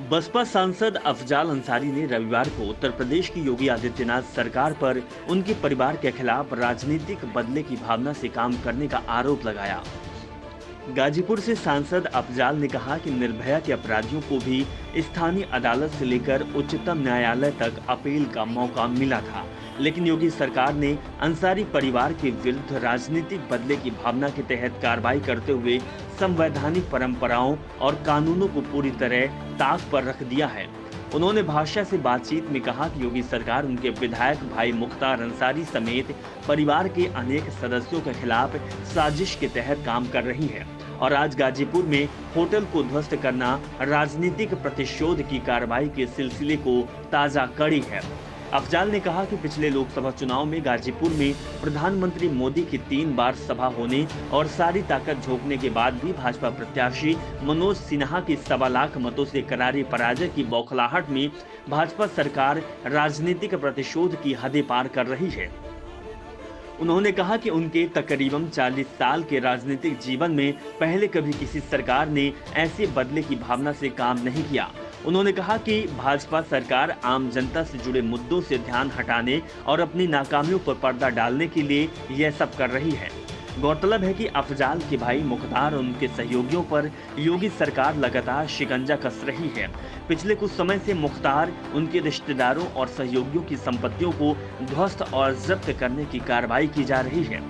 बसपा सांसद अफजाल अंसारी ने रविवार को उत्तर प्रदेश की योगी आदित्यनाथ सरकार पर उनके परिवार के खिलाफ राजनीतिक बदले की भावना से काम करने का आरोप लगाया। गाजीपुर से सांसद अफजाल ने कहा कि निर्भया के अपराधियों को भी स्थानीय अदालत से लेकर उच्चतम न्यायालय तक अपील का मौका मिला था, लेकिन योगी सरकार ने अंसारी परिवार के विरुद्ध राजनीतिक बदले की भावना के तहत कार्रवाई करते हुए संवैधानिक परंपराओं और कानूनों को पूरी तरह ताक पर रख दिया है। उन्होंने भाषा से बातचीत में कहा कि योगी सरकार उनके विधायक भाई मुख्तार अंसारी समेत परिवार के अनेक सदस्यों के खिलाफ साजिश के तहत काम कर रही है और आज गाजीपुर में होटल को ध्वस्त करना राजनीतिक प्रतिशोध की कार्रवाई के सिलसिले को ताजा कड़ी है। अफजाल ने कहा कि पिछले लोकसभा चुनाव में गाजीपुर में प्रधानमंत्री मोदी की 3 बार सभा होने और सारी ताकत झोंकने के बाद भी भाजपा प्रत्याशी मनोज सिन्हा की 1.25 लाख मतों से करारी पराजय की बौखलाहट में भाजपा सरकार राजनीतिक प्रतिशोध की हदें पार कर रही है। उन्होंने कहा कि उनके तकरीबन 40 साल के राजनीतिक जीवन में पहले कभी किसी सरकार ने ऐसे बदले की भावना से काम नहीं किया। उन्होंने कहा कि भाजपा सरकार आम जनता से जुड़े मुद्दों से ध्यान हटाने और अपनी नाकामियों पर पर्दा डालने के लिए यह सब कर रही है। गौरतलब है कि अफजाल के भाई मुख्तार और उनके सहयोगियों पर योगी सरकार लगातार शिकंजा कस रही है। पिछले कुछ समय से मुख्तार, उनके रिश्तेदारों और सहयोगियों की संपत्तियों को ध्वस्त और जब्त करने की कार्रवाई की जा रही है।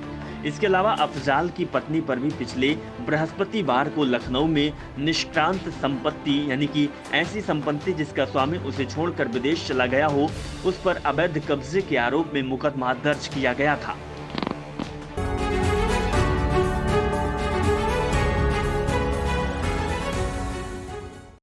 इसके अलावा अफजाल की पत्नी पर भी पिछले बृहस्पतिवार को लखनऊ में निष्क्रांत संपत्ति यानी कि ऐसी संपत्ति जिसका स्वामी उसे छोड़कर विदेश चला गया हो, उस पर अवैध कब्जे के आरोप में मुकदमा दर्ज किया गया था।